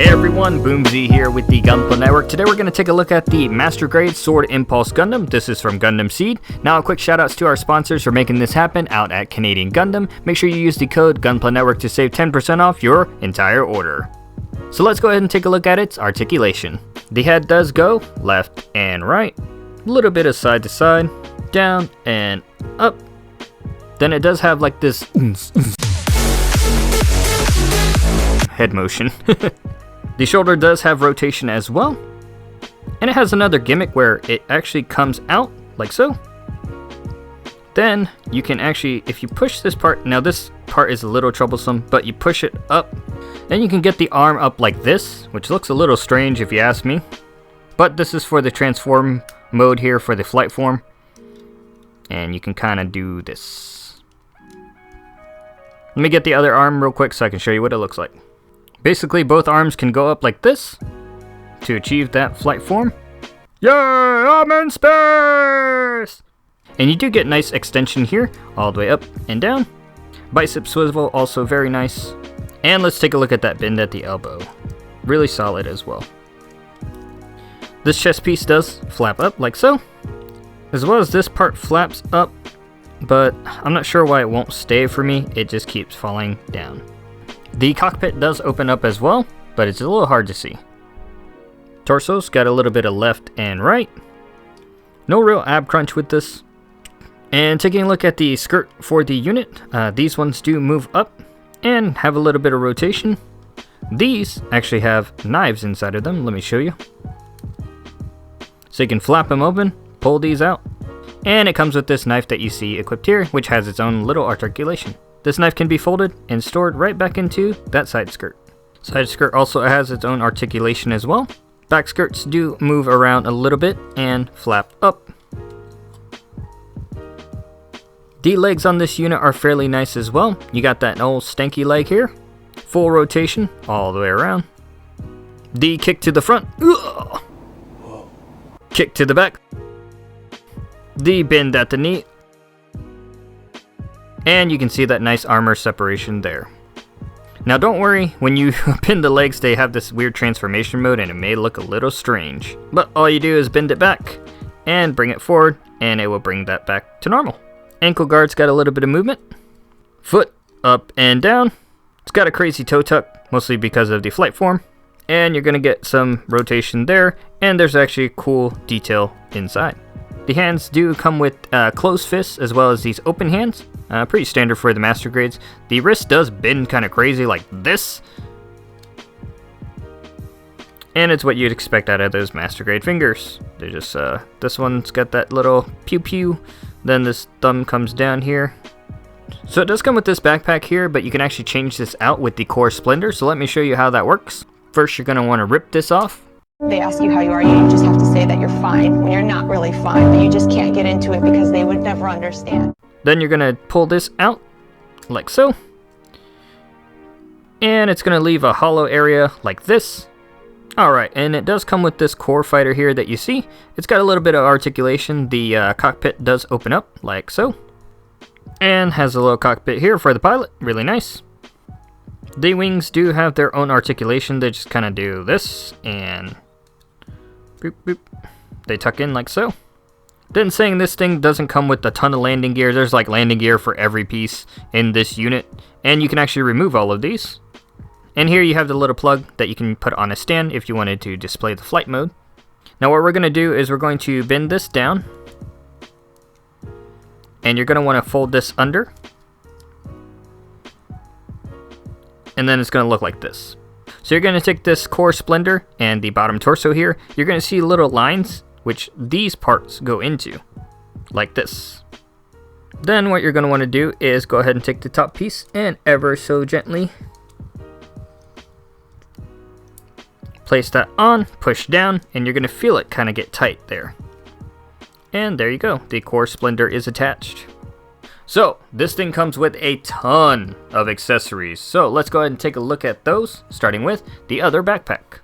Hey everyone, Boomsie here with the Gunpla Network. Today we're going to take a look at the Master Grade Sword Impulse Gundam. This is from Gundam Seed. Now a quick shout outs to our sponsors for making this happen out at Canadian Gundam. Make sure you use the code Gunpla Network to save 10% off your entire order. So let's go ahead and take a look at its articulation. The head does go left and right, a little bit of side to side, down and up. Then it does have like this head motion. The shoulder does have rotation as well, and it has another gimmick where it actually comes out like so. Then you can actually, if you push this part, now this part is a little troublesome, but you push it up, then you can get the arm up like this, which looks a little strange if you ask me. But this is for the transform mode here for the flight form, and you can kind of do this. Let me get the other arm real quick so I can show you what it looks like. Basically, both arms can go up like this to achieve that flight form. Yay, I'm in space! And you do get nice extension here, all the way up and down. Bicep swivel, also very nice. And let's take a look at that bend at the elbow. Really solid as well. This chest piece does flap up like so, as well as this part flaps up, but I'm not sure why it won't stay for me. It just keeps falling down. The cockpit does open up as well, but it's a little hard to see. Torso's got a little bit of left and right. No real ab crunch with this. And taking a look at the skirt for the unit, these ones do move up and have a little bit of rotation. These actually have knives inside of them. Let me show you. So you can flap them open, pull these out, and it comes with this knife that you see equipped here, which has its own little articulation. This knife can be folded and stored right back into that side skirt. Side skirt also has its own articulation as well. Back skirts do move around a little bit and flap up. The legs on this unit are fairly nice as well. You got that old stanky leg here. Full rotation all the way around. The kick to the front. Ugh. Kick to the back. The bend at the knee. And you can see that nice armor separation there. Now don't worry, when you pin the legs they have this weird transformation mode and it may look a little strange. But all you do is bend it back and bring it forward and it will bring that back to normal. Ankle guard's got a little bit of movement. Foot up and down. It's got a crazy toe tuck, mostly because of the flight form. And you're going to get some rotation there, and there's actually a cool detail inside. The hands do come with closed fists as well as these open hands. Pretty standard for the master grades. The wrist does bend kind of crazy like this. And it's what you'd expect out of those master grade fingers. They're just, this one's got that little pew pew. Then this thumb comes down here. So it does come with this backpack here, but you can actually change this out with the core splendor. So let me show you how that works. First, you're going to want to rip this off. They ask you how you are, you just have to say that you're fine when you're not really fine, but you just can't get into it because they would never understand. Then you're going to pull this out, like so. And it's going to leave a hollow area like this. Alright, and it does come with this core fighter here that you see. It's got a little bit of articulation. The cockpit does open up, like so. And has a little cockpit here for the pilot, really nice. The wings do have their own articulation. They just kind of do this, and boop, boop. They tuck in like so. Then saying this thing doesn't come with a ton of landing gear. There's like landing gear for every piece in this unit, and you can actually remove all of these. And here you have the little plug that you can put on a stand if you wanted to display the flight mode. Now what we're going to do is we're going to bend this down, and you're going to want to fold this under. And then it's going to look like this. So you're going to take this core splendor and the bottom torso here. You're going to see little lines which these parts go into, like this. Then what you're going to want to do is go ahead and take the top piece and ever so gently place that on, push down, and you're going to feel it kind of get tight there. And there you go, the core splendor is attached. So, this thing comes with a ton of accessories. So, let's go ahead and take a look at those, starting with the other backpack.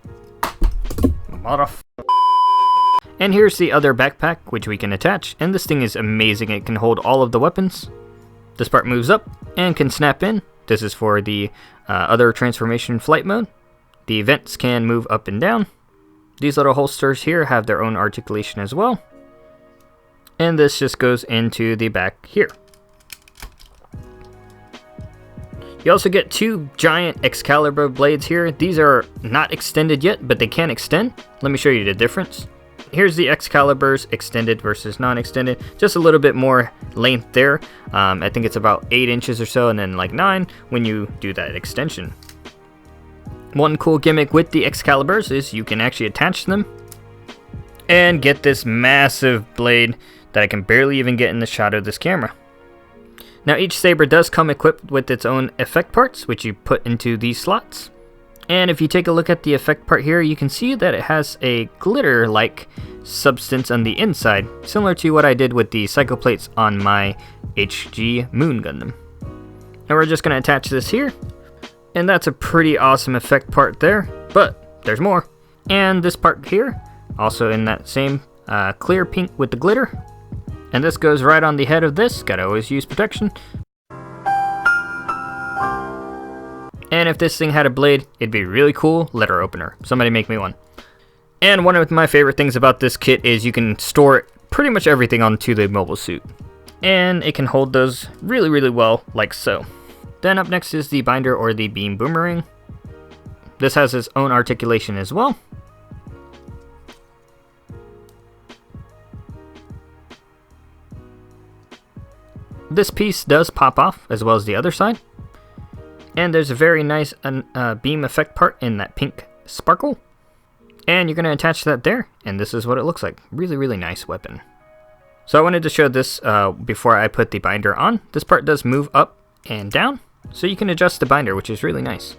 And here's the other backpack, which we can attach. And this thing is amazing. It can hold all of the weapons. This part moves up and can snap in. This is for the other transformation flight mode. The vents can move up and down. These little holsters here have their own articulation as well. And this just goes into the back here. You also get 2 giant Excalibur blades here. These are not extended yet, but they can extend. Let me show you the difference. Here's the Excaliburs extended versus non-extended. Just a little bit more length there. I think it's about 8 inches or so, and then like 9 when you do that extension. One cool gimmick with the Excaliburs is you can actually attach them and get this massive blade that I can barely even get in the shot of this camera. Now each saber does come equipped with its own effect parts, which you put into these slots. And if you take a look at the effect part here, you can see that it has a glitter-like substance on the inside, similar to what I did with the cycle plates on my HG Moon Gundam. And we're just going to attach this here, and that's a pretty awesome effect part there, but there's more. And this part here, also in that same clear pink with the glitter, and this goes right on the head of this. Gotta always use protection. And if this thing had a blade, it'd be really cool. Letter opener. Somebody make me one. And one of my favorite things about this kit is you can store pretty much everything onto the mobile suit. And it can hold those really, really well, like so. Then up next is the binder or the beam boomerang. This has its own articulation as well. This piece does pop off, as well as the other side. And there's a very nice beam effect part in that pink sparkle. And you're going to attach that there, and this is what it looks like. Really, really nice weapon. So I wanted to show this before I put the binder on. This part does move up and down, so you can adjust the binder, which is really nice.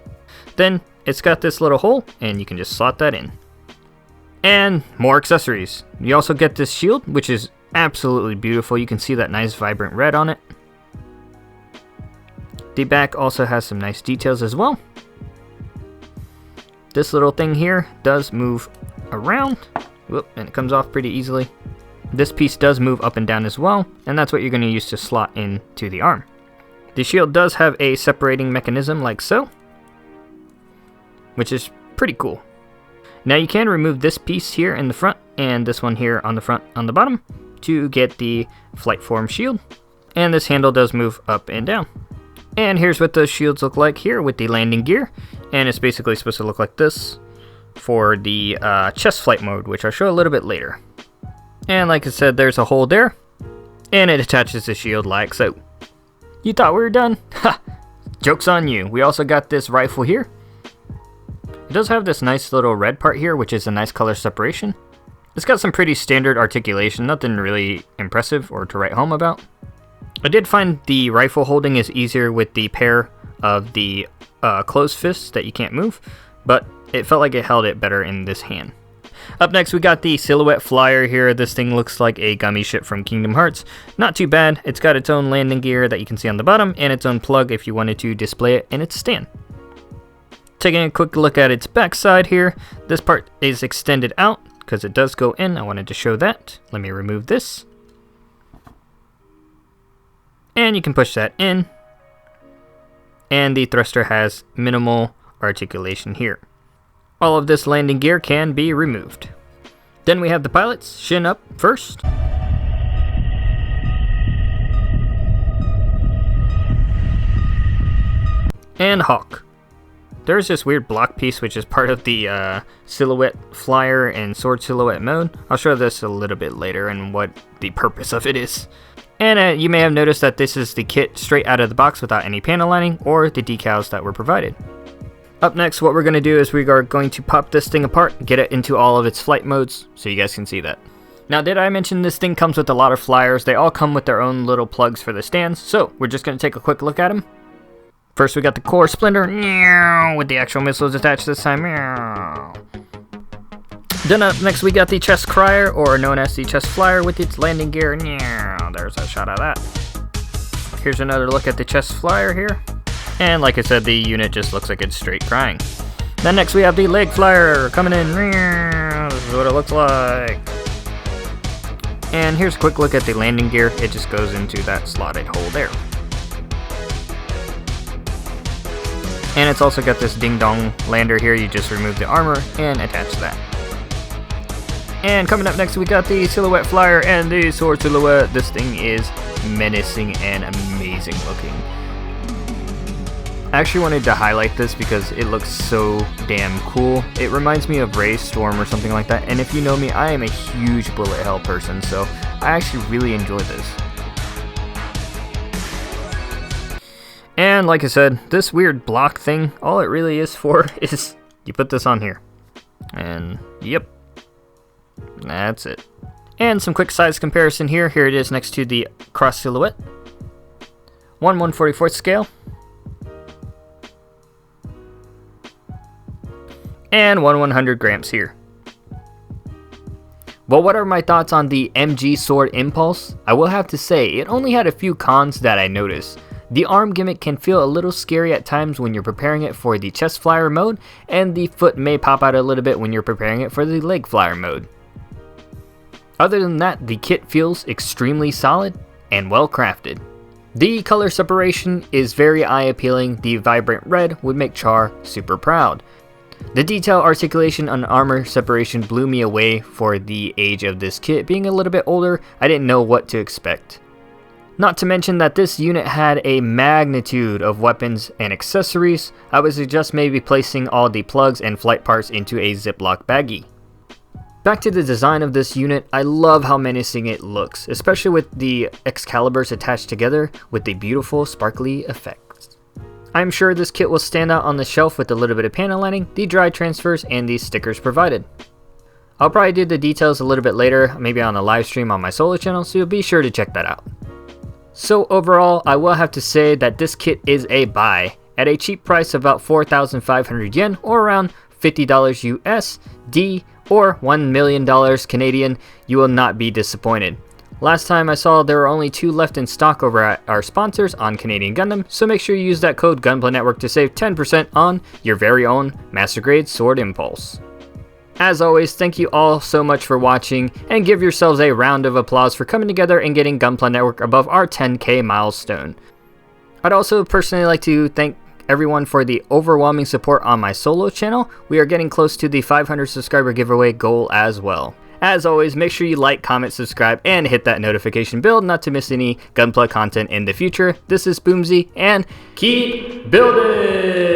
Then it's got this little hole, and you can just slot that in. And more accessories. You also get this shield, which is absolutely beautiful. You can see that nice vibrant red on it. The back also has some nice details as well. This little thing here does move around. Whoop, and it comes off pretty easily. This piece does move up and down as well, and that's what you're going to use to slot into the arm. The shield does have a separating mechanism like so, which is pretty cool. Now you can remove this piece here in the front and this one here on the front on the bottom to get the flight form shield. And this handle does move up and down. And here's what those shields look like here with the landing gear. And it's basically supposed to look like this for the chest flight mode, which I'll show a little bit later. And like I said, there's a hole there, and it attaches the shield like so. You thought we were done? Ha! Joke's on you. We also got this rifle here. It does have this nice little red part here, which is a nice color separation. It's got some pretty standard articulation, nothing really impressive or to write home about. I did find the rifle holding is easier with the pair of the closed fists that you can't move, but it felt like it held it better in this hand. Up next we got the silhouette flyer here. This thing looks like a gummy ship from Kingdom Hearts. Not too bad. It's got its own landing gear that you can see on the bottom and its own plug if you wanted to display it in its stand. Taking a quick look at its backside here, this part is extended out because it does go in. I wanted to show that. Let me remove this. And you can push that in. And the thruster has minimal articulation here. All of this landing gear can be removed. Then we have the pilots, Shin up first. And Hawk. There's this weird block piece which is part of the silhouette flyer and sword silhouette mode. I'll show this a little bit later and what the purpose of it is. And you may have noticed that this is the kit straight out of the box without any panel lining or the decals that were provided. Up next, what we're going to do is we are going to pop this thing apart, get it into all of its flight modes so you guys can see that. Now, did I mention this thing comes with a lot of flyers? They all come with their own little plugs for the stands, so we're just going to take a quick look at them. First, we got the core splinter, with the actual missiles attached this time. Then up next, we got the chest crier, or known as the chest flyer with its landing gear. There's a shot of that. Here's another look at the chest flyer here. And like I said, the unit just looks like it's straight crying. Then next we have the leg flyer coming in. This is what it looks like. And here's a quick look at the landing gear. It just goes into that slotted hole there. And it's also got this ding dong lander here. You just remove the armor and attach that. And coming up next, we got the silhouette flyer and the sword silhouette. This thing is menacing and amazing looking. I actually wanted to highlight this because it looks so damn cool. It reminds me of Ray's Storm or something like that. And if you know me, I am a huge bullet hell person, so I actually really enjoy this. And like I said, this weird block thing, all it really is for is you put this on here. And yep, that's it. And some quick size comparison here. Here it is next to the cross silhouette. 1/144th scale. And 1/100 grams here. Well, what are my thoughts on the MG Sword Impulse? I will have to say, it only had a few cons that I noticed. The arm gimmick can feel a little scary at times when you're preparing it for the chest flyer mode, and the foot may pop out a little bit when you're preparing it for the leg flyer mode. Other than that, the kit feels extremely solid and well crafted. The color separation is very eye appealing. The vibrant red would make Char super proud. The detail, articulation, and armor separation blew me away for the age of this kit. Being a little bit older, I didn't know what to expect. Not to mention that this unit had a magnitude of weapons and accessories. I would suggest maybe placing all the plugs and flight parts into a Ziploc baggie. Back to the design of this unit, I love how menacing it looks, especially with the Excaliburs attached together with the beautiful sparkly effects. I'm sure this kit will stand out on the shelf with a little bit of panel lining, the dry transfers, and the stickers provided. I'll probably do the details a little bit later, maybe on a live stream on my solo channel, so be sure to check that out. So overall, I will have to say that this kit is a buy. At a cheap price of about 4,500 yen, or around $50 USD, or $1 million Canadian, you will not be disappointed. Last time I saw there were only 2 left in stock over at our sponsors on Canadian Gundam, so make sure you use that code Gunpla Network to save 10% on your very own Master Grade Sword Impulse. As always, thank you all so much for watching, and give yourselves a round of applause for coming together and getting Gunpla Network above our 10K milestone. I'd also personally like to thank everyone for the overwhelming support on my solo channel. We are getting close to the 500 subscriber giveaway goal as well. As always, make sure you like, comment, subscribe, and hit that notification bell not to miss any Gunpla content in the future. This is Boomsie, and keep building!